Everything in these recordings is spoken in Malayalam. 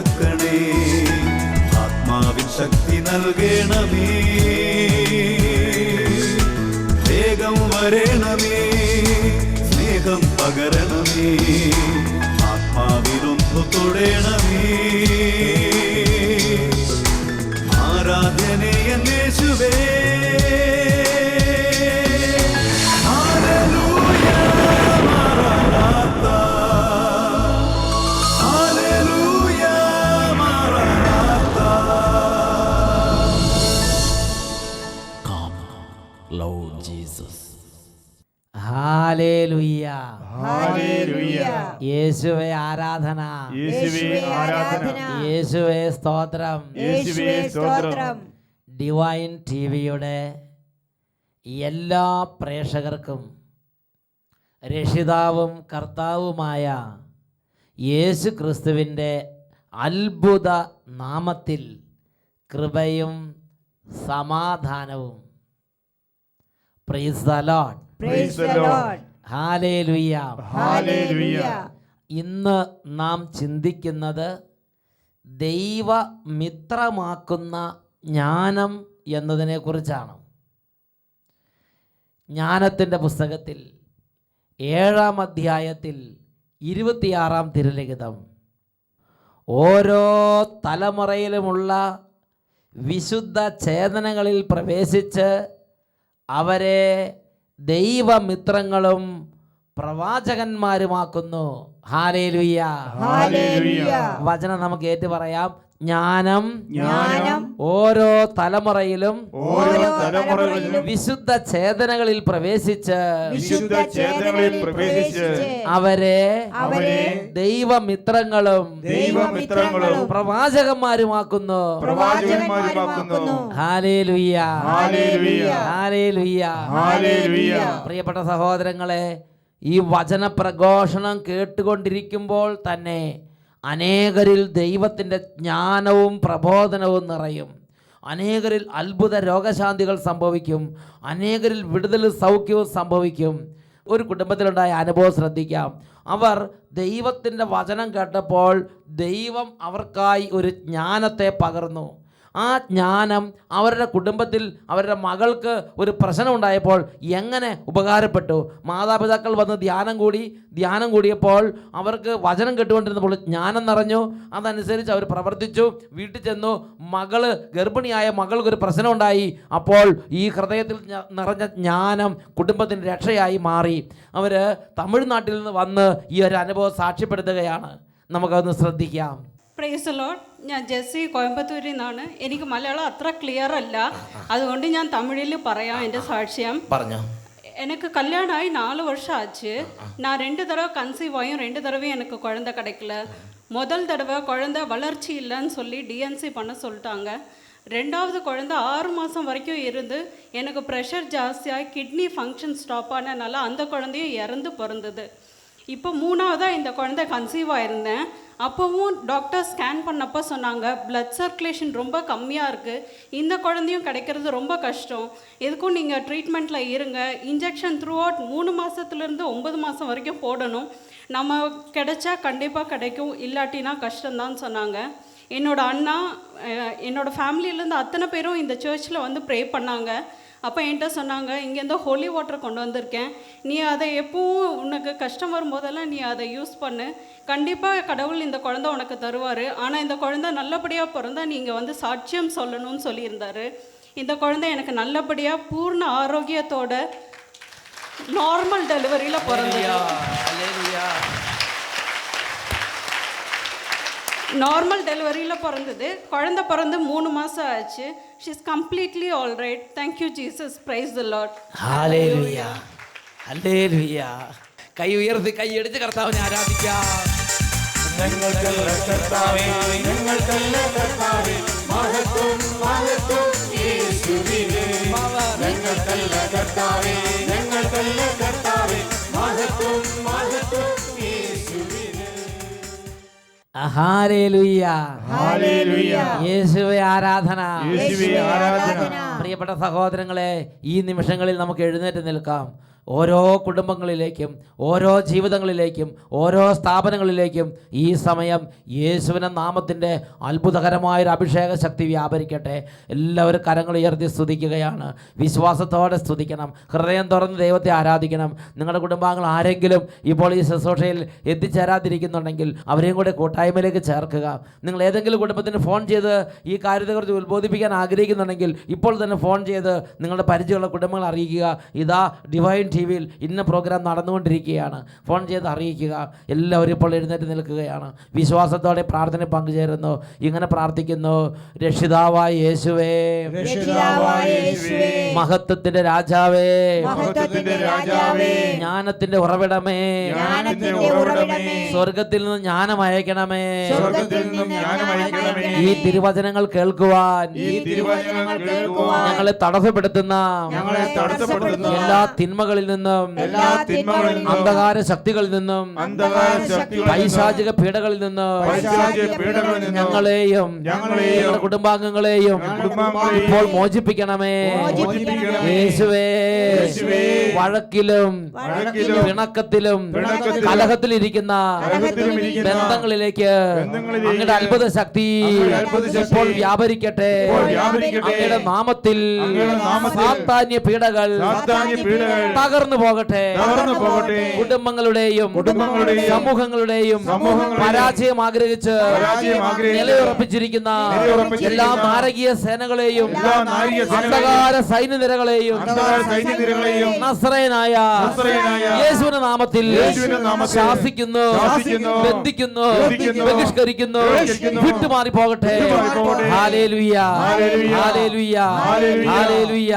തുറക്കണേ, ആത്മാവിൻ ശക്തി നൽകണമേ, വേഗം വരണമേ, സ്നേഹം പകരണമേ, ആത്മാവിലൊന്നു തൊടണമേ, ആരാധനയെ യേശുവേ. ഹല്ലേലൂയ, ഹല്ലേലൂയ. യേശുവേ ആരാധന, യേശുവേ ആരാധന, യേശുവേ സ്തോത്രം, യേശുവേ സ്തോത്രം. ഡിവൈൻ ടിവിയുടെ എല്ലാ പ്രേക്ഷകർക്കും രക്ഷിതാവും കർത്താവുമായ യേശു ക്രിസ്തുവിൻ്റെ അത്ഭുത നാമത്തിൽ കൃപയും സമാധാനവും. Praise the Lord, praise the Lord, hallelujah, hallelujah. ഇന്ന് നാം ചിന്തിക്കുന്നത് ദൈവമിത്രമാക്കുന്ന ജ്ഞാനം എന്നതിനെക്കുറിച്ചാണ്. ജ്ഞാനത്തിൻ്റെ പുസ്തകത്തിൽ 7-ാം അധ്യായത്തിൽ 26-ാം തിരുലിഖിതം, ഓരോ തലമുറയിലുമുള്ള വിശുദ്ധ ചേതനകളിൽ പ്രവേശിച്ച് അവരെ ദൈവമിത്രങ്ങളും പ്രവാചകന്മാരുമാക്കുന്നു. Hallelujah, hallelujah. വചനം നമുക്ക് ഏറ്റു പറയാം. ജ്ഞാനം ഓരോ തലമുറയിലും വിശുദ്ധ ചേതനകളിൽ പ്രവേശിച്ച് അവരെ ദൈവമിത്രങ്ങളും പ്രവാചകന്മാരുമാക്കുന്നു. Hallelujah, hallelujah. പ്രിയപ്പെട്ട സഹോദരങ്ങളെ, ഈ വചന പ്രഘോഷണം കേട്ടുകൊണ്ടിരിക്കുമ്പോൾ തന്നെ അനേകരിൽ ദൈവത്തിൻ്റെ ജ്ഞാനവും പ്രബോധനവും നിറയും. അനേകരിൽ അത്ഭുത രോഗശാന്തികൾ സംഭവിക്കും. അനേകരിൽ വിടുതലും സൗഖ്യവും സംഭവിക്കും. ഒരു കുടുംബത്തിലുണ്ടായ അനുഭവം ശ്രദ്ധിക്കാം. അവർ ദൈവത്തിൻ്റെ വചനം കേട്ടപ്പോൾ ദൈവം അവർക്കായി ഒരു ജ്ഞാനത്തെ പകർന്നു. ആ ജ്ഞാനം അവരുടെ കുടുംബത്തിൽ അവരുടെ മകൾക്ക് ഒരു പ്രശ്നം ഉണ്ടായപ്പോൾ എങ്ങനെ ഉപകാരപ്പെട്ടു. മാതാപിതാക്കൾ വന്ന് ധ്യാനം കൂടിയപ്പോൾ അവർക്ക് വചനം കേട്ടുകൊണ്ടിരുന്നപ്പോൾ ജ്ഞാനം നിറഞ്ഞു. അതനുസരിച്ച് അവർ പ്രവർത്തിച്ചു. വീട്ടിൽ ചെന്നു, ഗർഭിണിയായ മകൾക്കൊരു പ്രശ്നം ഉണ്ടായി. അപ്പോൾ ഈ ഹൃദയത്തിൽ നിറഞ്ഞ ജ്ഞാനം കുടുംബത്തിന് രക്ഷയായി മാറി. അവർ തമിഴ്നാട്ടിൽ നിന്ന് വന്ന് ഈ ഒരു അനുഭവം സാക്ഷ്യപ്പെടുത്തുകയാണ്. നമുക്കതൊന്ന് ശ്രദ്ധിക്കാം. Price the Lord. ഞാൻ ജെസ്സി കോയമ്പത്തൂരിൽ നിന്നാണ്. എനിക്ക് മലയാളം അത്ര ക്ലിയർ അല്ല, അതുകൊണ്ട് ഞാൻ തമിഴിൽ പറയാം എൻ്റെ സാക്ഷ്യം. പറഞ്ഞോ. எனக்கு கல்யாணம் ஆகி 4 வருஷம் ஆச்சு. நான் 2 தடவை கன்சீவ் ஆகியும் 2 தடவையும் எனக்கு குழந்தை கிடைக்கல. முதல் தடவை குழந்தை வளர்ச்சி இல்லைன்னு சொல்லி டிஎன்சி பண்ண சொல்லிட்டாங்க. 2வது குழந்தை 6 மாதம் வரைக்கும் இருந்து எனக்கு ப்ரெஷர் ஜாஸ்தியாகி கிட்னி ஃபங்க்ஷன் ஸ்டாப் ஆனதுனால அந்த குழந்தையும் இறந்து பிறந்தது. இப்போ 3வதாக இந்த குழந்தை கன்சீவ் ஆகிருந்தேன். அப்போவும் டாக்டர் ஸ்கேன் பண்ணப்போ சொன்னாங்க பிளட் சர்க்குலேஷன் ரொம்ப கம்மியாக இருக்குது, இந்த குழந்தையும் கிடைக்கிறது ரொம்ப கஷ்டம், எதுக்கும் நீங்கள் ட்ரீட்மெண்ட்டில் இருங்க, இன்ஜெக்ஷன் த்ரூ அவுட் 3 மாதத்துலேருந்து 9 மாதம் வரைக்கும் போடணும், நம்ம கிடைச்சா கண்டிப்பாக கிடைக்கும், இல்லாட்டினா கஷ்டம்தான் சொன்னாங்க. என்னோடய அண்ணா, என்னோடய ஃபேமிலியிலேருந்து அத்தனை பேரும் இந்த சர்ச்சில் வந்து ப்ரே பண்ணாங்க. அப்போ என்கிட்ட சொன்னாங்க, இங்கேருந்து ஹோலி வாட்டர் கொண்டு வந்திருக்கேன், நீ அதை எப்பவும் உனக்கு கஷ்டம் வரும்போதெல்லாம் நீ அதை யூஸ் பண்ணு, கண்டிப்பாக கடவுள் இந்த குழந்தை உனக்கு தருவார், ஆனால் இந்த குழந்தை நல்லபடியாக பிறந்தா நீங்கள் வந்து சாட்சியம் சொல்லணும்னு சொல்லியிருந்தார். இந்த குழந்தை எனக்கு நல்லபடியாக பூர்ண ஆரோக்கியத்தோட நார்மல் டெலிவரியில் பிறந்தது. நார்மல் டெலிவரியில் பிறந்தது. குழந்தை பிறந்து 3 மாதம் ஆச்சு. She is completely all right. Thank you Jesus. Praise the Lord. Hallelujah, hallelujah. കൈ ഉയർത്തി കൈ എടുത്ത് കർത്താവിനെ ആരാധിക്കാം. ഞങ്ങൾക്കല്ല കർത്താവേ, ഞങ്ങൾക്കല്ല കർത്താവേ, മഹത്വം മഹത്വം യേശുവിനേ. ഞങ്ങൾക്കല്ല കർത്താവേ, ഞങ്ങൾക്കല്ല കർത്താവേ, മഹത്വം മഹത്വം യേശുവിനേ. ഹല്ലേലൂയ, ഹല്ലേലൂയ. യേശുവേ ആരാധന, യേശുവേ ആരാധന. പ്രിയപ്പെട്ട സഹോദരങ്ങളെ, ഈ നിമിഷങ്ങളിൽ നമുക്ക് എഴുന്നേറ്റ് നിൽക്കാം. ഓരോ കുടുംബങ്ങളിലേക്കും, ഓരോ ജീവിതങ്ങളിലേക്കും, ഓരോ സ്ഥാപനങ്ങളിലേക്കും ഈ സമയം യേശുവിൻ്റെ നാമത്തിൻ്റെ അത്ഭുതകരമായൊരു അഭിഷേക ശക്തി വ്യാപരിക്കട്ടെ. എല്ലാവരും കരങ്ങൾ ഉയർത്തി സ്തുതിക്കുകയാണ്. വിശ്വാസത്തോടെ സ്തുതിക്കണം, ഹൃദയം തുറന്ന് ദൈവത്തെ ആരാധിക്കണം. നിങ്ങളുടെ കുടുംബാംഗങ്ങൾ ആരെങ്കിലും ഇപ്പോൾ ഈ ശുശ്രൂഷയിൽ എത്തിച്ചേരാതിരിക്കുന്നുണ്ടെങ്കിൽ അവരെയും കൂടെ കൂട്ടായ്മയിലേക്ക് ചേർക്കുക. നിങ്ങൾ ഏതെങ്കിലും കുടുംബത്തിന് ഫോൺ ചെയ്ത് ഈ കാര്യത്തെക്കുറിച്ച് ഉത്ബോധിപ്പിക്കാൻ ആഗ്രഹിക്കുന്നുണ്ടെങ്കിൽ ഇപ്പോൾ തന്നെ ഫോൺ ചെയ്ത് നിങ്ങളുടെ പരിചയമുള്ള കുടുംബങ്ങൾ അറിയിക്കുക. ഇതാ ഡിവൈൻ ടിവിയിൽ ഇന്ന പ്രോഗ്രാം നടന്നുകൊണ്ടിരിക്കുകയാണ്, ഫോൺ ചെയ്ത് അറിയിക്കുക. എല്ലാവരും ഇപ്പോൾ എഴുന്നേറ്റ് നിൽക്കുകയാണ്, വിശ്വാസത്തോടെ പ്രാർത്ഥന പങ്കുചേരുന്നു. ഇങ്ങനെ പ്രാർത്ഥിക്കുന്നു: രക്ഷിതാവായ യേശുവേ, മഹത്വത്തിന്റെ രാജാവേ, ജ്ഞാനത്തിന്റെ ഉറവിടമേ, സ്വർഗത്തിൽ നിന്ന് ജ്ഞാനം അയക്കണമേ. ഈ തിരുവചനങ്ങൾ കേൾക്കുവാൻ ഞങ്ങളെ തടസ്സപ്പെടുത്തുന്ന എല്ലാ തിന്മകളിൽ നിന്നും, അന്ധകാര ശക്തികളിൽ നിന്നും, പൈശാചിക പീഡകളിൽ നിന്നും ഞങ്ങളെയും ഞങ്ങളുടെ കുടുംബാംഗങ്ങളെയും ഇപ്പോൾ മോചിപ്പിക്കണമേ. യേശുവേ, വഴക്കിലും പിണക്കത്തിലും കലഹത്തിലിരിക്കുന്ന ബന്ധങ്ങളിലേക്ക് അങ്ങയുടെ അത്ഭുത ശക്തി ഇപ്പോൾ വ്യാപരിക്കട്ടെ. അങ്ങയുടെ നാമത്തിൽ സാത്താന്യ പീഡകൾ തകർന്നു പോകട്ടെ. കുടുംബങ്ങളുടെയും സമൂഹങ്ങളുടെയും പരാജയം ആഗ്രഹിച്ച് നിലയുറപ്പിച്ചിരിക്കുന്ന എല്ലാ നാരകീയ സേനകളെയും അന്ധകാര സൈന്യനിരകളെയും നസ്രയനായ യേശുവിന്റെ നാമത്തിൽ ശാസിക്കുന്നു, ബന്ധിക്കുന്നു, ബഹിഷ്കരിക്കുന്നു, വിട്ടുമാറി പോകട്ടെ. Hallelujah, hallelujah, hallelujah.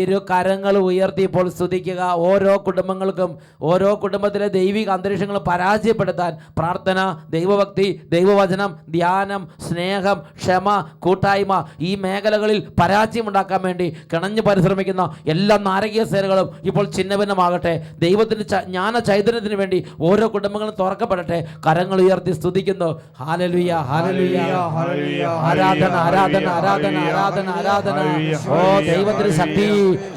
ഇരു കരങ്ങൾ ഉയർത്തി ഇപ്പോൾ സ്തുതിക്കുക. ഓരോ കുടുംബങ്ങൾക്കും, ഓരോ കുടുംബത്തിലെ ദൈവിക അന്തരീക്ഷങ്ങൾ പരാജയപ്പെടുത്താൻ പ്രാർത്ഥന, ദൈവഭക്തി, ദൈവവചനം, ധ്യാനം, സ്നേഹം, ക്ഷമ, കൂട്ടായ്മ, ഈ മേഖലകളിൽ പരാജയമുണ്ടാക്കാൻ വേണ്ടി കിണഞ്ഞു പരിശ്രമിക്കുന്ന എല്ലാ നാരകീയ സേനകളും ഇപ്പോൾ ഛിന്നഭിന്നമാകട്ടെ. ദൈവത്തിന്റെ ജ്ഞാന ചൈതന്യത്തിന് വേണ്ടി ഓരോ കുടുംബങ്ങളും തുറക്കപ്പെടട്ടെ. കരങ്ങൾ ഉയർത്തി സ്തുതിക്കുന്നു. ഹല്ലേലൂയ, ഹല്ലേലൂയ, ആരാധന, ആരാധന, ആരാധന, ആരാധന, ആരാധന. ഓ, ദൈവത്തിന്റെ ശക്തി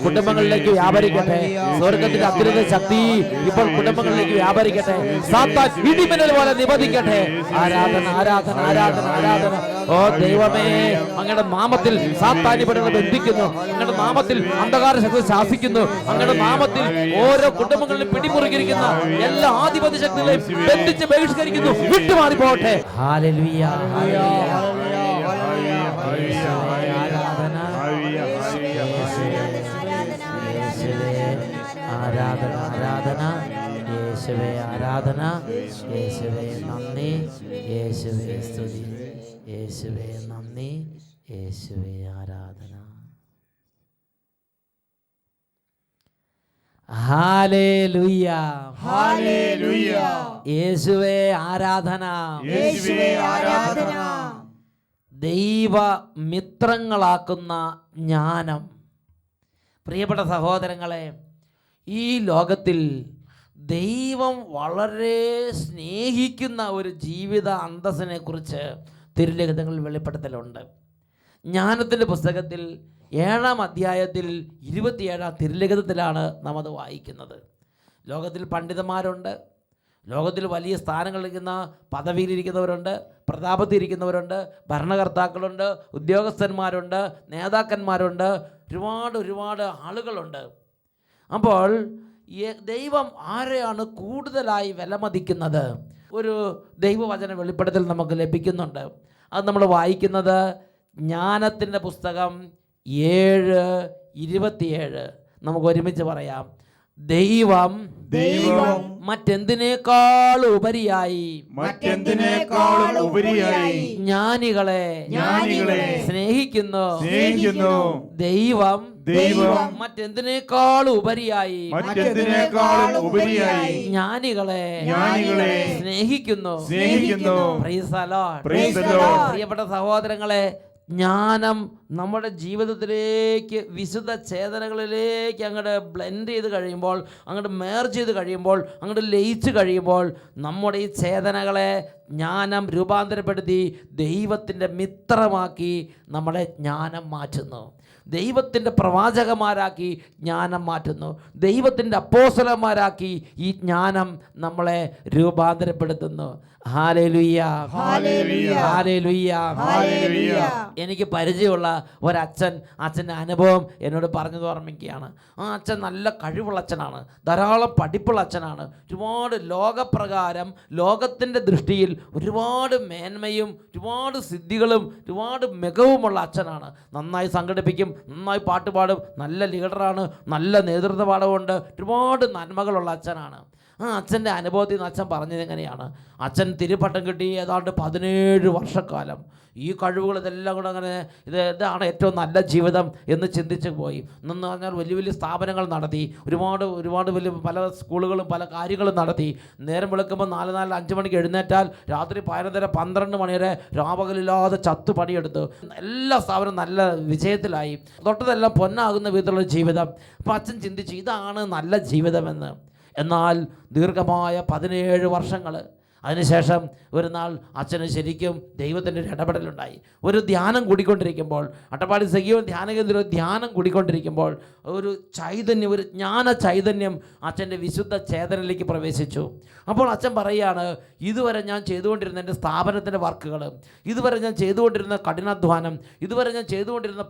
കുടുംബങ്ങളിലേക്ക് വ്യാപരിക്കട്ടെ. സ്വർഗത്തിന്റെ അത്യുന്നത ശക്തി ഇപ്പോൾ കുടുംബങ്ങളിലേക്ക് വ്യാപരിക്കട്ടെ. സാത്താൻ ഇടിമിന്നൽ പോലെ നിബന്ധിക്കട്ടെ. ആരാധന, ആരാധന, ആരാധന, ആരാധന. ഓ ദൈവമേ, അങ്ങയുടെ നാമത്തിൽ സാത്താന്യപ്പെടുന്നത് ബന്ധിക്കുന്നു. അങ്ങയുടെ നാമത്തിൽ അന്ധകാര ശക്തി ശാസിക്കുന്നു. അങ്ങയുടെ നാമത്തിൽ ഓരോ കുടുംബങ്ങളിലും പിടിമുറുകിയിരിക്കുന്ന എല്ലാ ആധിപത്യ ശക്തികളെയും ബന്ധിച്ച് ബഹിഷ്കരിക്കുന്നു. വിട്ടുമാറി പോട്ടെ. ഹല്ലേലൂയ, ഹല്ലേലൂയ, ആരാധന, ആരാധന, ആരാധന. യേശുവേ ആരാധന, യേശുവേ നന്ദി, യേശുവേ സ്തുതി, യേശുവേ നന്ദി, യേശുവേ ആരാധന. ഹല്ലേലൂയ, ഹല്ലേലൂയ. യേശുവേ ആരാധന, യേശുവേ ആരാധന. ദൈവ മിത്രങ്ങളാക്കുന്ന ജ്ഞാനം. പ്രിയപ്പെട്ട സഹോദരങ്ങളെ, ഈ ലോകത്തിൽ ദൈവം വളരെ സ്നേഹിക്കുന്ന ഒരു ജീവിത അന്തസ്സിനെ കുറിച്ച് തിരുലിഖിതങ്ങളിൽ വെളിപ്പെടുത്തലുണ്ട്. ജ്ഞാനത്തിൻ്റെ പുസ്തകത്തിൽ 7-ാം അധ്യായത്തിൽ 27-ാം തിരുലിഖിതത്തിലാണ് നാം അത് വായിക്കുന്നത്. ലോകത്തിൽ പണ്ഡിതന്മാരുണ്ട്, ലോകത്തിൽ വലിയ സ്ഥാനങ്ങളിരിക്കുന്ന പദവിയിലിരിക്കുന്നവരുണ്ട്, പ്രതാപത്തിരിക്കുന്നവരുണ്ട്, ഭരണകർത്താക്കളുണ്ട്, ഉദ്യോഗസ്ഥന്മാരുണ്ട്, നേതാക്കന്മാരുണ്ട്, ഒരുപാട് ആളുകളുണ്ട്. അപ്പോൾ ദൈവം ആരെയാണ് കൂടുതലായി വിലമതിക്കുന്നത്? ഒരു ദൈവവചന വെളിപ്പെടുത്തൽ നമുക്ക് ലഭിക്കുന്നുണ്ട്. അത് നമ്മൾ വായിക്കുന്നത് ജ്ഞാനത്തിൻ്റെ പുസ്തകം 7:27. നമുക്ക് ഒരുമിച്ച് പറയാം. ദൈവം മറ്റെന്തിനേക്കാൾ ഉപരിയായി ജ്ഞാനികളെ സ്നേഹിക്കുന്നു. ദൈവം മറ്റെന്തിനേക്കാൾ ഉപരിയായി ജ്ഞാനികളെ സ്നേഹിക്കുന്നു. Price the Lord. പ്രിയപ്പെട്ട സഹോദരങ്ങളെ, ജ്ഞാനം നമ്മുടെ ജീവിതത്തിലേക്ക്, വിശുദ്ധ ചേതനകളിലേക്ക് അങ്ങോട്ട് ബ്ലെൻഡ് ചെയ്ത് കഴിയുമ്പോൾ, അങ്ങോട്ട് മേർജ് ചെയ്ത് കഴിയുമ്പോൾ, അങ്ങോട്ട് ലയിച്ച് കഴിയുമ്പോൾ നമ്മുടെ ഈ ചേതനകളെ ജ്ഞാനം രൂപാന്തരപ്പെടുത്തി ദൈവത്തിൻ്റെ മിത്രമാക്കി നമ്മളെ ജ്ഞാനം മാറ്റുന്നു. ദൈവത്തിൻ്റെ പ്രവാചകന്മാരാക്കി ജ്ഞാനം മാറ്റുന്നു. ദൈവത്തിൻ്റെ അപ്പോസ്തലന്മാരാക്കി ഈ ജ്ഞാനം നമ്മളെ രൂപാന്തരപ്പെടുത്തുന്നു. Hallelujah, hallelujah, hallelujah, hallelujah. എനിക്ക് പരിചയമുള്ള അച്ഛൻ്റെ അനുഭവം എന്നോട് പറഞ്ഞത് ഓർമ്മിക്കുകയാണ്. ആ അച്ഛൻ നല്ല കഴിവുള്ള അച്ഛനാണ്, ധാരാളം പഠിപ്പുള്ള അച്ഛനാണ്. ഒരുപാട് ലോകപ്രകാരം ലോകത്തിൻ്റെ ദൃഷ്ടിയിൽ ഒരുപാട് മേന്മയും ഒരുപാട് സിദ്ധികളും ഒരുപാട് മികവുമുള്ള അച്ഛനാണ്. നന്നായി സംഘടിപ്പിക്കും, നന്നായി പാട്ട് പാടും, നല്ല ലീഡറാണ്, നല്ല നേതൃത്വ പാഠമുണ്ട്, ഒരുപാട് നന്മകളുള്ള അച്ഛനാണ്. ആ അച്ഛൻ്റെ അനുഭവത്തിൽ നിന്ന് അച്ഛൻ പറഞ്ഞത് എങ്ങനെയാണ്? അച്ഛൻ തിരുപ്പട്ടം കിട്ടി ഏതാണ്ട് 17 വർഷക്കാലം ഈ കഴിവുകൾ ഇതെല്ലാം കൂടെ അങ്ങനെ ഇതാണ് ഏറ്റവും നല്ല ജീവിതം എന്ന് ചിന്തിച്ച് പോയി. എന്ന് പറഞ്ഞാൽ വലിയ വലിയ സ്ഥാപനങ്ങൾ നടത്തി, ഒരുപാട് വലിയ പല സ്കൂളുകളും പല കാര്യങ്ങളും നടത്തി. നേരം വെളുക്കുമ്പോൾ 4-5 മണിക്ക് എഴുന്നേറ്റാൽ രാത്രി 11-12 മണി വരെ രാപകലില്ലാതെ ചത്തു പണിയെടുത്തു. എല്ലാ സ്ഥാപനവും നല്ല വിജയത്തിലായി, തൊട്ടതെല്ലാം പൊന്നാകുന്ന വിധത്തിലുള്ള ജീവിതം. അപ്പോൾ അച്ഛൻ ചിന്തിച്ചു ഇതാണ് നല്ല ജീവിതമെന്ന്. എന്നാൽ ദീർഘമായ 17 വർഷങ്ങൾ അതിനുശേഷം ഒരു നാൾ അച്ഛന് ശരിക്കും ദൈവത്തിൻ്റെ ഒരു ഇടപെടലുണ്ടായി. ഒരു ധ്യാനം കൂടിക്കൊണ്ടിരിക്കുമ്പോൾ, അട്ടപ്പാടി സജീവൻ ധ്യാനകേന്ദ്രം ധ്യാനം കൂടിക്കൊണ്ടിരിക്കുമ്പോൾ ഒരു ചൈതന്യം, ഒരു ജ്ഞാന ചൈതന്യം അച്ഛൻ്റെ വിശുദ്ധ ചേതനയിലേക്ക് പ്രവേശിച്ചു. അപ്പോൾ അച്ഛൻ പറയുകയാണ്, ഇതുവരെ ഞാൻ ചെയ്തുകൊണ്ടിരുന്ന എൻ്റെ സ്ഥാപനത്തിൻ്റെ വർക്കുകൾ, ഇതുവരെ ഞാൻ ചെയ്തുകൊണ്ടിരുന്ന കഠിനാധ്വാനം, ഇതുവരെ ഞാൻ ചെയ്തുകൊണ്ടിരുന്ന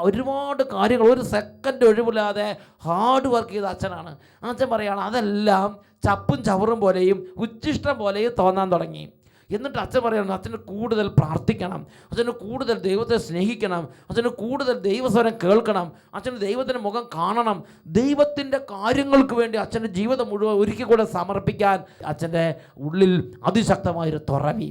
ഒരുപാട് കാര്യങ്ങൾ ഒരു സെക്കൻഡ് ഒഴിവില്ലാതെ ഹാർഡ് വർക്ക് ചെയ്ത അച്ഛനാണ്. അച്ഛൻ പറയുകയാണ് അതെല്ലാം ചപ്പും ചവറും പോലെയും ഉച്ഛിഷ്ടം പോലെയും തോന്നാൻ തുടങ്ങി. എന്നിട്ട് അച്ഛൻ പറയുന്നത് അച്ഛന് കൂടുതൽ പ്രാർത്ഥിക്കണം, അച്ഛന് കൂടുതൽ ദൈവത്തെ സ്നേഹിക്കണം, അച്ഛന് കൂടുതൽ ദൈവസ്വരം കേൾക്കണം, അച്ഛന് ദൈവത്തിൻ്റെ മുഖം കാണണം, ദൈവത്തിൻ്റെ കാര്യങ്ങൾക്ക് വേണ്ടി അച്ഛൻ്റെ ജീവിതം മുഴുവൻ ഒരിക്കൽ കൂടെ സമർപ്പിക്കാൻ അച്ഛൻ്റെ ഉള്ളിൽ അതിശക്തമായൊരു തുറവി.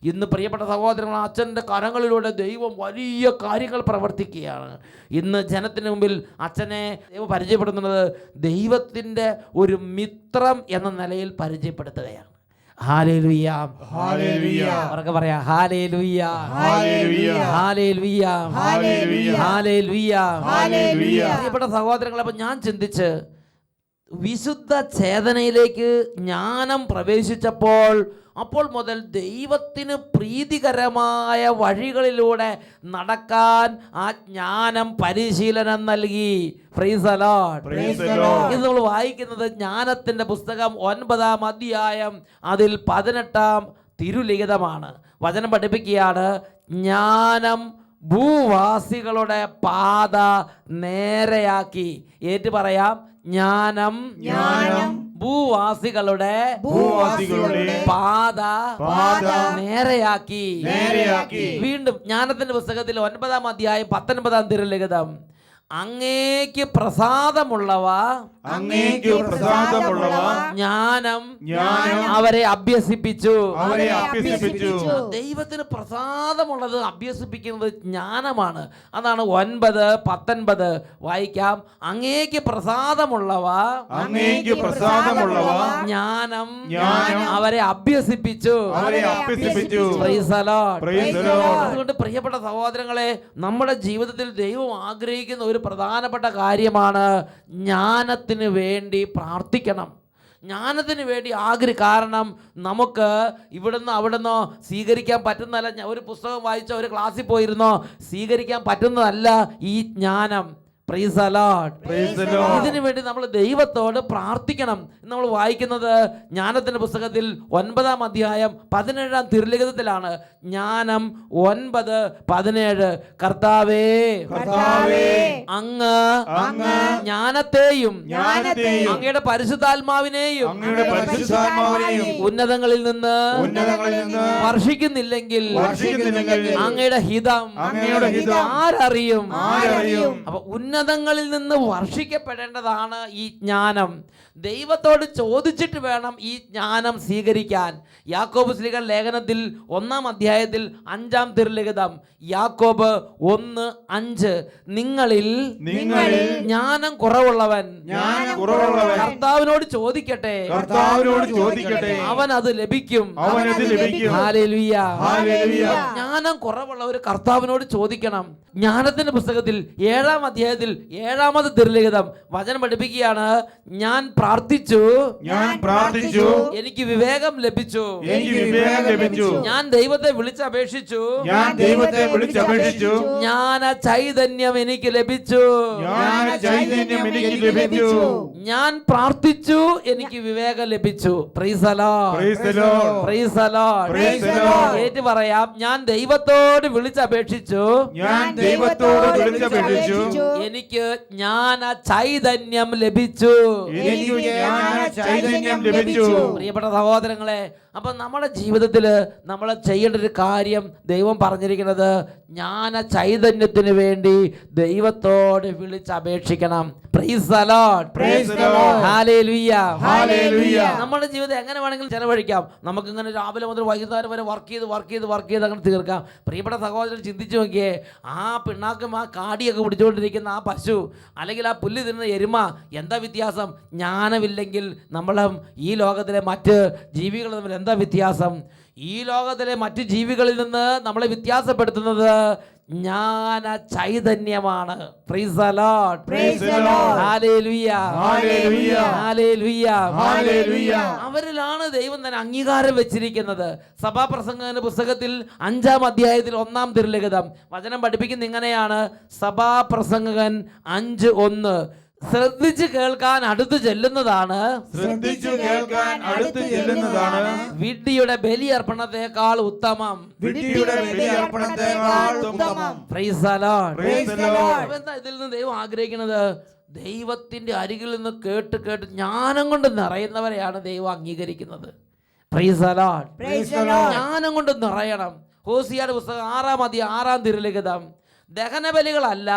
ഇന്ന് പ്രിയപ്പെട്ട സഹോദരങ്ങൾ, അച്ഛൻ്റെ കരങ്ങളിലൂടെ ദൈവം വലിയ കാര്യങ്ങൾ പ്രവർത്തിക്കുകയാണ്. ഇന്ന് ജനത്തിന് മുമ്പിൽ അച്ഛനെ ദൈവം പരിചയപ്പെടുത്തുന്നത് ദൈവത്തിൻ്റെ ഒരു മിത്രം എന്ന നിലയിൽ പരിചയപ്പെടുത്തുകയാണ്. Hallelujah, hallelujah. അവർക്ക് പറയാം hallelujah, hallelujah, hallelujah, hallelujah, hallelujah, hallelujah. പ്രിയപ്പെട്ട സഹോദരങ്ങളെ, അപ്പോൾ ഞാൻ ചിന്തിച്ച് വിശുദ്ധ ചേതനയിലേക്ക് ജ്ഞാനം പ്രവേശിച്ചപ്പോൾ അപ്പോൾ മുതൽ ദൈവത്തിന് പ്രീതികരമായ വഴികളിലൂടെ നടക്കാൻ ആ ജ്ഞാനം പരിശീലനം നൽകി. Price the Lord. Praise the Lord. ഇത് നമ്മൾ വായിക്കുന്നത് ജ്ഞാനത്തിൻ്റെ പുസ്തകം 9-ാം അധ്യായം അതിൽ 18-ാം തിരുലിഖിതമാണ്. വചനം പഠിപ്പിക്കുകയാണ്, ജ്ഞാനം ഭൂവാസികളുടെ പാത നേരെയാക്കി. ഏറ്റു പറയാം, ജ്ഞാനം ഭൂവാസികളുടെ പാത നേരെയാക്കി. വീണ്ടും ജ്ഞാനത്തിന്റെ പുസ്തകത്തിൽ 9-ാം അധ്യായം 19-ാം തിരുലിഖിതം, അങ്ങേക്ക് പ്രസാദമുള്ളവ ജ്ഞാനം അവരെ അഭ്യസിപ്പിച്ചു. ദൈവത്തിന് പ്രസാദമുള്ളത് അഭ്യസിപ്പിക്കുന്നത് ജ്ഞാനമാണ്. അതാണ് 9-19 വായിക്കാം. അങ്ങേക്ക് പ്രസാദമുള്ളവ ജ്ഞാനം അവരെ അഭ്യസിപ്പിച്ചു. Price the Lord. അതുകൊണ്ട് പ്രിയപ്പെട്ട സഹോദരങ്ങളെ, നമ്മുടെ ജീവിതത്തിൽ ദൈവം ആഗ്രഹിക്കുന്ന ഒരു പ്രധാനപ്പെട്ട കാര്യമാണ് ജ്ഞാനത്തിന് വേണ്ടി പ്രാർത്ഥിക്കണം, ജ്ഞാനത്തിന് വേണ്ടി കാരണം നമുക്ക് ഇവിടുന്ന് അവിടുന്നോ സ്വീകരിക്കാൻ പറ്റുന്നതല്ല. ഒരു പുസ്തകം വായിച്ചോ ഒരു ക്ലാസ്സിൽ പോയിരുന്നോ സ്വീകരിക്കാൻ പറ്റുന്നതല്ല ഈ ജ്ഞാനം. Price the Lord. ഇതിനു വേണ്ടി നമ്മൾ ദൈവത്തോട് പ്രാർത്ഥിക്കണം. നമ്മൾ വായിക്കുന്നത് ജ്ഞാനത്തിന്റെ പുസ്തകത്തിൽ 9-ാം അധ്യായം 17-ാം തിരുലിഖിതത്തിലാണ്. ജ്ഞാനം 9:17. കർത്താവേ, അങ്ങ് ജ്ഞാനത്തെയും അങ്ങയുടെ പരിശുദ്ധാത്മാവിനെയും ഉന്നതങ്ങളിൽ നിന്ന് വർഷിക്കുന്നില്ലെങ്കിൽ അങ്ങയുടെ ഹിതം ആരറിയും? അപ്പൊ ഉന്നതങ്ങളിൽ നിന്ന് വർഷിക്കപ്പെടേണ്ടതാണ് ഈ ജ്ഞാനം. ദൈവത്തോട് ചോദിച്ചിട്ട് വേണം ഈ ജ്ഞാനം സ്വീകരിക്കാൻ. യാക്കോബ് ശ്ലീഹ ലേഖനത്തിൽ 1-ാം അധ്യായത്തിൽ 5-ാം തിരുലിഖിതം, യാക്കോബ് 1:5, നിങ്ങളിൽ ജ്ഞാനം കുറവുള്ളവൻ കർത്താവിനോട് ചോദിക്കട്ടെ, അവൻ അത് ലഭിക്കും. ഹല്ലേലൂയ. ജ്ഞാനം കുറവുള്ള ഒരു കർത്താവിനോട് ചോദിക്കണം. ജ്ഞാനത്തിന്റെ പുസ്തകത്തിൽ 7-ാം അധ്യായത്തിൽ അധ്യായത്തിൽ 7-ാമത് തിരുലിഖിതം വചനം പഠിപ്പിക്കുകയാണ്, ഞാൻ പ്രാർത്ഥിച്ചു, എനിക്ക് വിവേകം ലഭിച്ചു, ഞാൻ ദൈവത്തെ വിളിച്ചപേക്ഷിച്ചു, ജ്ഞാന ചൈതന്യം എനിക്ക് ലഭിച്ചു, ഞാൻ പ്രാർത്ഥിച്ചു, എനിക്ക് വിവേകം ലഭിച്ചു. Price the Lord, praise the Lord. ഏറ്റു പറയാം, ഞാൻ ദൈവത്തോട് വിളിച്ചപേക്ഷിച്ചു, എനിക്ക് ജ്ഞാന ചൈതന്യം ലഭിച്ചു. പ്രിയപ്പെട്ട സഹോദരങ്ങളെ, അപ്പൊ നമ്മുടെ ജീവിതത്തിൽ നമ്മൾ ചെയ്യേണ്ട ഒരു കാര്യം ദൈവം പറഞ്ഞിരിക്കുന്നത്, ജ്ഞാന ചൈതന്യത്തിന് വേണ്ടി ദൈവത്തോട് വിളിച്ചപേക്ഷിക്കണം. Praise the Lord, praise the Lord, hallelujah, hallelujah. നമ്മുടെ ജീവിതം എങ്ങനെ വേണമെങ്കിലും ചെലവഴിക്കാം. നമുക്ക് ഇങ്ങനെ രാവിലെ മുതൽ വൈകുന്നേരം വരെ വർക്ക് ചെയ്ത് അങ്ങനെ തീർക്കാം. പ്രിയപ്പെട്ട സഹോദരൻ, ചിന്തിച്ചു നോക്കിയേ, ആ പിണ്ണാക്കും ആ കാടിയൊക്കെ പിടിച്ചുകൊണ്ടിരിക്കുന്ന ആ പശു, അല്ലെങ്കിൽ ആ പുല്ല് തിന്നുന്ന എരുമ, എന്താ വ്യത്യാസം? ജ്ഞാനമില്ലെങ്കിൽ നമ്മളും ഈ ലോകത്തിലെ മറ്റ് ജീവികൾ തമ്മിൽ എന്താ വ്യത്യാസം? ഈ ലോകത്തിലെ മറ്റ് ജീവികളിൽ നിന്ന് നമ്മളെ വ്യത്യാസപ്പെടുത്തുന്നത് ജ്ഞാന ചൈതന്യമാണ്. Praise the Lord, praise the Lord, hallelujah, hallelujah, hallelujah, hallelujah. അവരിലാണ് ദൈവം തന്നെ അംഗീകാരം വെച്ചിരിക്കുന്നത്. സഭാപ്രസംഗകന്റെ പുസ്തകത്തിൽ 5-ാം അധ്യായത്തിൽ 1-ാം തിരുലിഖിതം വചനം പഠിപ്പിക്കുന്ന ഇങ്ങനെയാണ്, സഭാപ്രസംഗകൻ 5:1, ശ്രദ്ധിച്ചു കേൾക്കാൻ അടുത്ത് ചെല്ലുന്നതാണ് വിഡ്ഢിയുടെ ബലിയർപ്പണത്തെക്കാൾ ഉത്തമം. Price the Lord. എന്താ ഇതിൽ നിന്ന് ദൈവം ആഗ്രഹിക്കുന്നത്? ദൈവത്തിന്റെ അരികിൽ നിന്ന് കേട്ട് ജ്ഞാനം കൊണ്ട് നിറയുന്നവരെയാണ് ദൈവം അംഗീകരിക്കുന്നത്. Praise the Lord. ജ്ഞാനം കൊണ്ട് നിറയണം. ഹോസിയയുടെ പുസ്തകം 6-ാം അധ്യായം 6-ാം തിരുലിഖിതം, ദഹനബലികളല്ല,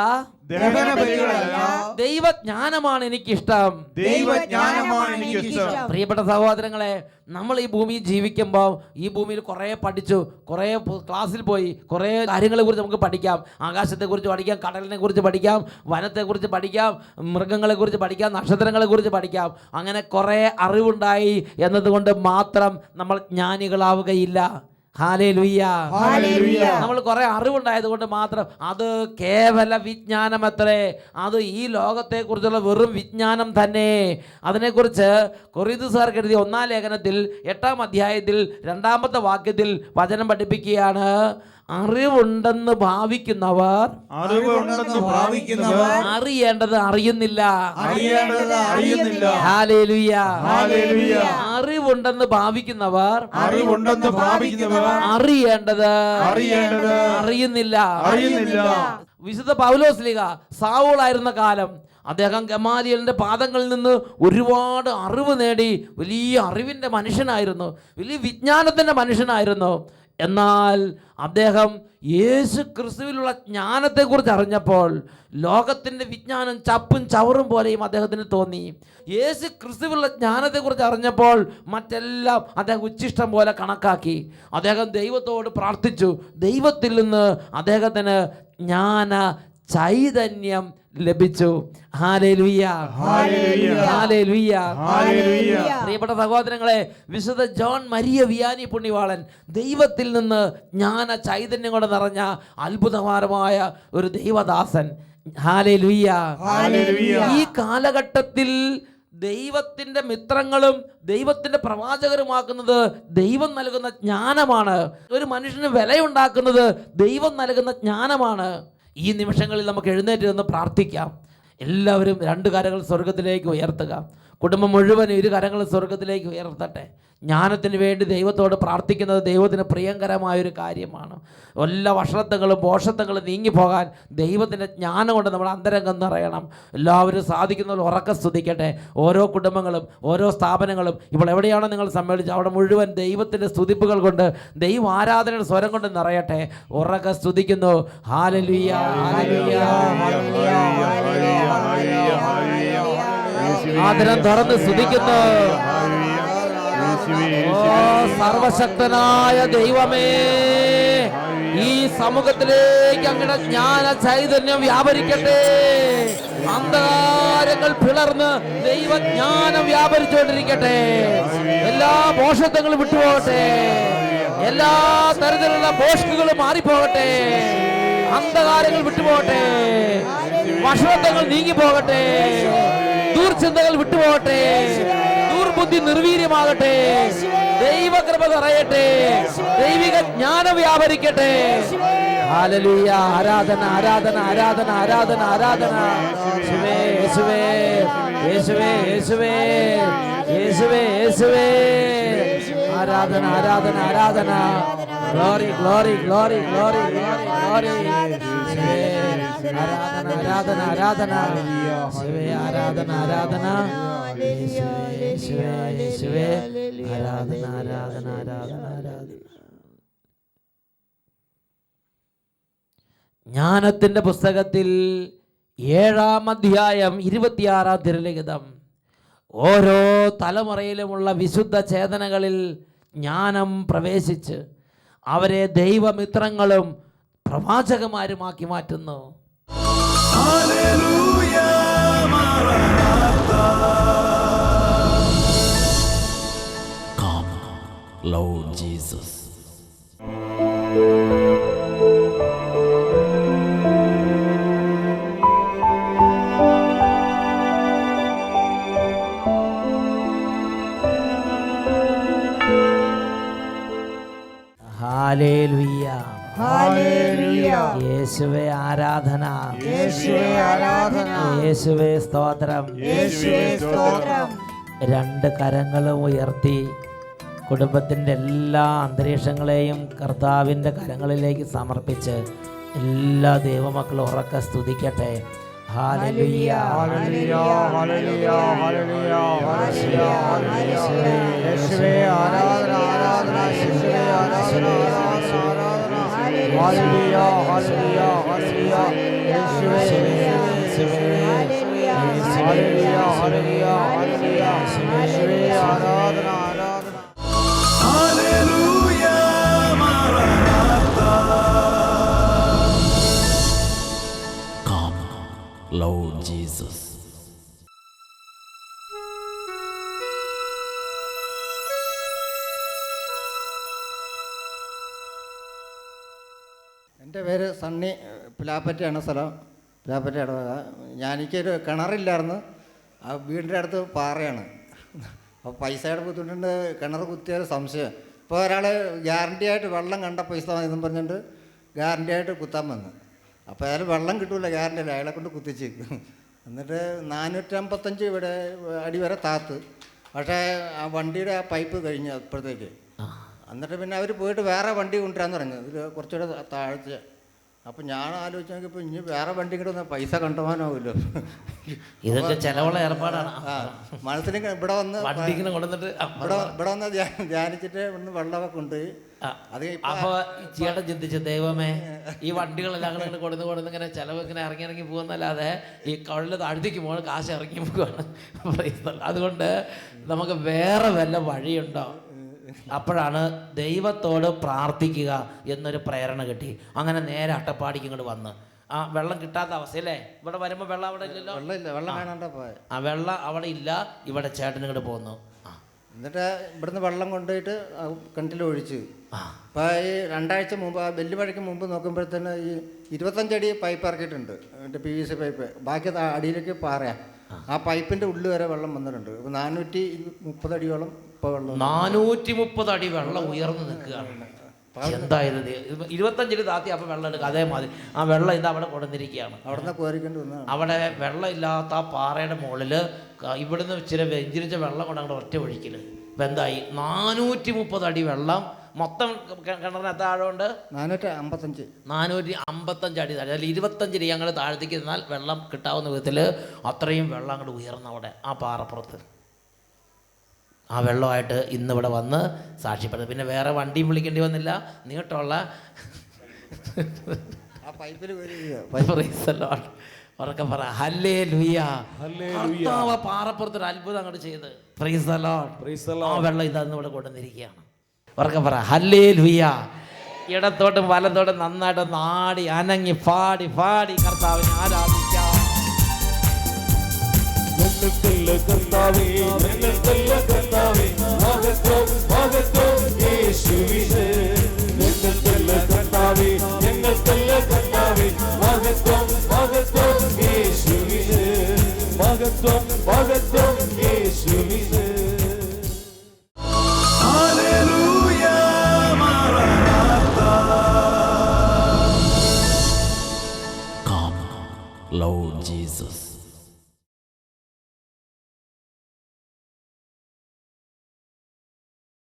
ദൈവജ്ഞാനമാണ് എനിക്കിഷ്ടം. പ്രിയപ്പെട്ട സഹോദരങ്ങളെ, നമ്മൾ ഈ ഭൂമിയിൽ ജീവിക്കുമ്പോൾ ഈ ഭൂമിയിൽ കുറേ പഠിച്ചു, കുറേ ക്ലാസ്സിൽ പോയി, കുറേ കാര്യങ്ങളെ കുറിച്ച് നമുക്ക് പഠിക്കാം. ആകാശത്തെക്കുറിച്ച് പഠിക്കാം, കടലിനെ കുറിച്ച് പഠിക്കാം, വനത്തെക്കുറിച്ച് പഠിക്കാം, മൃഗങ്ങളെ കുറിച്ച് പഠിക്കാം, നക്ഷത്രങ്ങളെ കുറിച്ച് പഠിക്കാം. അങ്ങനെ കുറേ അറിവുണ്ടായി എന്നതുകൊണ്ട് മാത്രം നമ്മൾ ജ്ഞാനികളാവുകയില്ല. Hallelujah, hallelujah. നമ്മൾ കുറെ അറിവുണ്ടായത് കൊണ്ട് മാത്രം അത് കേവല വിജ്ഞാനമത്രേ. അത് ഈ ലോകത്തെ കുറിച്ചുള്ള വെറും വിജ്ഞാനം തന്നെ. അതിനെക്കുറിച്ച് കൊരിന്ത്യർക്കാർക്ക് എഴുതിയ 1-ാം ലേഖനത്തിൽ 8-ാം അധ്യായത്തിൽ 2-ാമത്തെ വാക്യത്തിൽ വചനം പഠിപ്പിക്കുകയാണ്, അറിവുണ്ടെന്ന് ഭാവിക്കുന്നവർ അറിയേണ്ടത് അറിയുന്നില്ല. Hallelujah, hallelujah. അറിവുണ്ടെന്ന് ഭാവിക്കുന്നവർ അറിയേണ്ടത് അറിയുന്നില്ല. വിശുദ്ധ പൗലോസ്ലീഹ സൗലായിരുന്ന കാലം അദ്ദേഹം ഗമാലിയലിന്റെ പാദങ്ങളിൽ നിന്ന് ഒരുപാട് അറിവ് നേടി. വലിയ അറിവിന്റെ മനുഷ്യനായിരുന്നു, വലിയ വിജ്ഞാനത്തിന്റെ മനുഷ്യനായിരുന്നു. എന്നാൽ അദ്ദേഹം യേശു ക്രിസ്തുവിലുള്ള ജ്ഞാനത്തെക്കുറിച്ച് അറിഞ്ഞപ്പോൾ ലോകത്തിൻ്റെ വിജ്ഞാനം ചപ്പും ചവറും പോലെയും അദ്ദേഹത്തിന് തോന്നി. യേശു ക്രിസ്തുവിലുള്ള ജ്ഞാനത്തെക്കുറിച്ച് അറിഞ്ഞപ്പോൾ മറ്റെല്ലാം അദ്ദേഹം ഉച്ഛിഷ്ടം പോലെ കണക്കാക്കി. അദ്ദേഹം ദൈവത്തോട് പ്രാർത്ഥിച്ചു. ദൈവത്തിൽ നിന്ന് അദ്ദേഹത്തിന് ജ്ഞാന ചൈതന്യം ലഭിച്ചു. Hallelujah, hallelujah, hallelujah, hallelujah. പ്രിയപ്പെട്ട സഹോദരങ്ങളെ, വിശുദ്ധ ജോൺ മരിയ വിയാനി പുണ്യവാളൻ ദൈവത്തിൽ നിന്ന് ജ്ഞാന ചൈതന്യം കൊണ്ട് നിറഞ്ഞ അത്ഭുതകരമായ ഒരു ദൈവദാസൻ. Hallelujah, hallelujah. ഈ കാലഘട്ടത്തിൽ ദൈവത്തിൻ്റെ മിത്രങ്ങളും ദൈവത്തിൻ്റെ പ്രവാചകരുമാക്കുന്നത് ദൈവം നൽകുന്ന ജ്ഞാനമാണ്. ഒരു മനുഷ്യന് വിലയുണ്ടാക്കുന്നത് ദൈവം നൽകുന്ന ജ്ഞാനമാണ്. ഈ നിമിഷങ്ങളിൽ നമുക്ക് എഴുന്നേറ്റ് നിന്ന് പ്രാർത്ഥിക്കാം. എല്ലാവരും 2 കരങ്ങൾ സ്വർഗത്തിലേക്ക് ഉയർത്തുക. കുടുംബം മുഴുവനും 2 കരങ്ങൾ സ്വർഗത്തിലേക്ക് ഉയർത്തട്ടെ. ജ്ഞാനത്തിന് വേണ്ടി ദൈവത്തോട് പ്രാർത്ഥിക്കുന്നത് ദൈവത്തിന് പ്രിയങ്കരമായൊരു കാര്യമാണ്. എല്ലാ വഷളത്വങ്ങളും പോഷത്വങ്ങളും നീങ്ങിപ്പോകാൻ ദൈവത്തിൻ്റെ ജ്ഞാനം കൊണ്ട് നമ്മുടെ അന്തരംഗം നിറയണം. എല്ലാവരും സാധിക്കുന്നവർ ഉറക്കെ സ്തുതിക്കട്ടെ. ഓരോ കുടുംബങ്ങളും ഓരോ സ്ഥാപനങ്ങളും ഇപ്പോൾ എവിടെയാണോ നിങ്ങൾ സമ്മേളിച്ച് അവിടെ മുഴുവൻ ദൈവത്തിൻ്റെ സ്തുതിപ്പുകൾ കൊണ്ട് ദൈവ ആരാധനയുടെ സ്വരം കൊണ്ട് നിറയട്ടെ. ഉറക്കെ സ്തുതിക്കുന്നു. ഹല്ലേലൂയ, ഹല്ലേലൂയ, ആദരം തുറന്ന് സ്തുതിക്കുന്നു. സർവശക്തനായ ദൈവമേ, ഈ സമൂഹത്തിലേക്ക് അങ്ങയുടെ ജ്ഞാന ചൈതന്യം വ്യാപരിക്കട്ടെ. അന്ധകാരങ്ങൾ പിളർന്ന് ദൈവജ്ഞാനം വ്യാപരിച്ചുകൊണ്ടിരിക്കട്ടെ. എല്ലാ മോഷത്വങ്ങളും വിട്ടുപോകട്ടെ. എല്ലാ തരത്തിലുള്ള പോഷകങ്ങളും മാറിപ്പോകട്ടെ. അന്ധകാരങ്ങൾ വിട്ടുപോകട്ടെ. വഷളത്വങ്ങൾ നീങ്ങി പോകട്ടെ, ദൂർചിന്തകൾ വിട്ടുപോകട്ടെ, ദുർബുദ്ധി നിർവീര്യമാകട്ടെ, ദൈവകൃപ നിറയട്ടെ, ദൈവിക ജ്ഞാനം വ്യാപരിക്കട്ടെ. ഹല്ലേലൂയ. ആരാധന ആരാധന ആരാധന ആരാധന ആരാധന. യേശുവേ യേശുവേ യേശുവേ യേശുവേ യേശുവേ യേശുവേ. ആരാധന ആരാധന ആരാധന. Glory glory glory glory glory glory. ആരാധന ആരാധന ആരാധന. യേശുവേ ആരാധന ആരാധന. യേശുവേ യേശുവേ യേശുവേ. ആരാധന ആരാധന ആരാധന ആരാധന. ജ്ഞാനത്തിന്റെ പുസ്തകത്തിൽ 7-ാം അധ്യായം 26-ാം തിരുലിഖിതം. ഓരോ തലമുറയിലുമുള്ള വിശുദ്ധ ചേതനകളിൽ ജ്ഞാനം പ്രവേശിച്ച് അവരെ ദൈവമിത്രങ്ങളും പ്രവാചകന്മാരുമാക്കി മാറ്റുന്നു. ഹല്ലേലൂയ മാറാനാത്ത. Come, Lord Jesus. ഹല്ലേലൂയ. ഹല്ലേലൂയ. യേശുവേ ആരാധന, യേശുവേ ആരാധന, യേശുവേ സ്തോത്രം. യേശുവേ സ്തോത്രം. 2 കരങ്ങളും ഉയർത്തി കുടുംബത്തിൻ്റെ എല്ലാ അന്തരീക്ഷങ്ങളെയും കർത്താവിൻ്റെ കരങ്ങളിലേക്ക് സമർപ്പിച്ച് എല്ലാ ദൈവമക്കളും ഉറക്കെ സ്തുതിക്കട്ടെ. ഹല്ലേലൂയ. ഹല്ലേലൂയ. ഹല്ലേലൂയ. ഹല്ലേലൂയ. ഹല്ലേലൂയ. യേശുവേ ആരാധന ആരാധന. യേശുവേ ആരാധന ആരാധന ആരാധന. ഹല്ലേലൂയ. ഹല്ലേലൂയ. ഹല്ലേലൂയ. യേശുവേ യേശുവേ. ഹല്ലേലൂയ. ഹല്ലേലൂയ. ഹല്ലേലൂയ. യേശുവേ ആരാധന ആരാധന. ഹല്ലേലൂയ മാറാനാത്ത. Come, Lord Jesus. എൻ്റെ പേര് സണ്ണി. പിലാപ്പറ്റയാണ് സ്ഥലം. പിലാപ്പറ്റ ഇടവക. എനിക്കൊരു കിണറില്ലായിരുന്നു. ആ വീടിൻ്റെ അടുത്ത് പാറയാണ്. അപ്പോൾ പൈസയുടെ ബുദ്ധിമുട്ടുണ്ട്. കിണർ കുത്തിയൊരു സംശയം. ഇപ്പോൾ ഒരാൾ ഗ്യാരണ്ടി ആയിട്ട് വെള്ളം കണ്ട പൈസ എന്നും പറഞ്ഞുകൊണ്ട് ഗ്യാരണ്ടി ആയിട്ട് കുത്താൻ വന്നു. അപ്പോൾ അയാൾ വെള്ളം കിട്ടൂല, ഗ്യാരണ്ടി അല്ല, അയാളെ കൊണ്ട് കുത്തിച്ച്. എന്നിട്ട് 455 ഇവിടെ അടി വരെ താത്ത്. പക്ഷേ ആ വണ്ടിയുടെ ആ പൈപ്പ് കഴിഞ്ഞു അപ്പോഴത്തേക്ക്. എന്നിട്ട് പിന്നെ അവർ പോയിട്ട് വേറെ വണ്ടി കൊണ്ടുവരാന്ന് പറഞ്ഞു. ഇതിൽ കുറച്ചുകൂടെ താഴ്ച. അപ്പം ഞാൻ ആലോചിച്ച് നോക്കിയപ്പോൾ ഇനി വേറെ വണ്ടി കൂടെ ഒന്ന് പൈസ കണ്ടുപോകാനാവുമല്ലോ. ഇതൊക്കെ ചെലവുള്ള ഏർപ്പാടാണ്. ആ മനസ്സിൽ ഇവിടെ വന്ന് ഇവിടെ വന്ന് ധ്യാനിച്ചിട്ട് ഇവിടുന്ന് വെള്ളമൊക്കെ കൊണ്ടുപോയി. അത് അപ്പൊ ചേട്ടൻ ചിന്തിച്ചു, ദൈവമേ ഈ വണ്ടികളെല്ലാം അങ്ങനെ കൊടുന്ന് ഇങ്ങനെ ചെലവ് ഇങ്ങനെ ഇറങ്ങി പോകുന്നല്ലാതെ ഈ കടലിൽ താഴ്ത്തിക്ക് പോകണം, കാശ് ഇറങ്ങി പോവുകയാണ്. അതുകൊണ്ട് നമുക്ക് വേറെ വല്ല വഴിയുണ്ടോ? അപ്പോഴാണ് ദൈവത്തോട് പ്രാർത്ഥിക്കുക എന്നൊരു പ്രേരണ കിട്ടി. അങ്ങനെ നേരെ അട്ടപ്പാടിക്ക് ഇങ്ങോട്ട് വന്ന് ആ വെള്ളം കിട്ടാത്ത അവസ്ഥയല്ലേ. ഇവിടെ വരുമ്പോൾ വെള്ളം അവിടെ ഇല്ലല്ലോ. വെള്ളം വേണണ്ട പോയ ആ വെള്ളം അവിടെ ഇല്ല. ഇവിടെ ചേട്ടൻ ഇങ്ങോട്ട് പോന്നു. എന്നിട്ട് ഇവിടുന്ന് വെള്ളം കൊണ്ടുപോയിട്ട് കിണറ്റിൽ ഒഴിച്ച്. അപ്പോൾ ഈ 2 ആഴ്ച മുമ്പ്, ആ വെല്ലുമഴയ്ക്ക് മുമ്പ് നോക്കുമ്പോഴത്തേന് ഈ 25 അടി പൈപ്പ് ഇറക്കിയിട്ടുണ്ട്. മറ്റേ PVC പൈപ്പ്. ബാക്കി അടിയിലേക്ക് പാറയാ. ആ പൈപ്പിൻ്റെ ഉള്ളിൽ വരെ വെള്ളം വന്നിട്ടുണ്ട്. 430 അടിയോളം ഇപ്പോൾ വെള്ളം. 430 അടി വെള്ളം ഉയർന്നു നിൽക്കുകയാണ്. എന്തായത് 25 അടി താത്തി അപ്പോൾ വെള്ളം എടുക്കുക. അതേമാതിരി ആ വെള്ളം ഇത് അവിടെ കൊണ്ടുവന്നിരിക്കുകയാണ്. അവിടെ നിന്ന് കോരിക്കേണ്ടി വന്നതാണ്. അവിടെ വെള്ളം ഇല്ലാത്ത ആ പാറയുടെ മുകളിൽ ഇവിടുന്ന് ഇച്ചിരി വെഞ്ചിരിച്ച വെള്ളം കൊണ്ട് അങ്ങോട്ട് ഒറ്റ ഒഴിക്കൽ. ഇപ്പം എന്തായി? 430 അടി വെള്ളം മൊത്തം കിണറിന് എത്ര ആഴമുണ്ട്? 455 അടി താഴെ. അതിൽ 25 അടി ഞങ്ങൾ താഴത്തേക്ക് നിന്നാൽ വെള്ളം കിട്ടാവുന്ന വിധത്തിൽ അത്രയും വെള്ളം അങ്ങോട്ട് ഉയർന്ന അവിടെ ആ പാറപ്പുറത്ത്. ആ വെള്ളമായിട്ട് ഇന്നിവിടെ വന്ന് സാക്ഷ്യപ്പെട്ടത്. പിന്നെ വേറെ വണ്ടിയും വിളിക്കേണ്ടി വന്നില്ല. നീട്ടുള്ള ഉറക്കെ പറ ഹല്ലേലൂയ. കർത്താവ് പാറപ്പുറത്തൊരു അത്ഭുതം അങ്ങോട്ട് ചെയ്ത് പ്രൈസ് ദി ലോർഡ്. ആ വെള്ളം ഇതാന്ന് ഇവിടെ കൊണ്ടുവന്നിരിക്കുകയാണ്. ഉറക്കെ പറ ഹല്ലേലൂയ. ഇടത്തോട്ടും വലത്തോട്ടും നന്നായിട്ട് നാടി അനങ്ങി പാടി പാടി കർത്താവിനെ ആരാധിക്കാം. കർത്താവേ ഞങ്ങൾക്കല്ല കർത്താവേ മഹത്വം മഹത്വം യേശുവിന്. ഞങ്ങൾക്കല്ല കർത്താവേ ഞങ്ങൾക്കല്ല കർത്താവേ മഹത്വം മഹത്വം യേശുവിന്. മഹത്വം മഹത്വം യേശുവിന്. ഹല്ലേലൂയ മറനാഥാ. Come, Lord Jesus.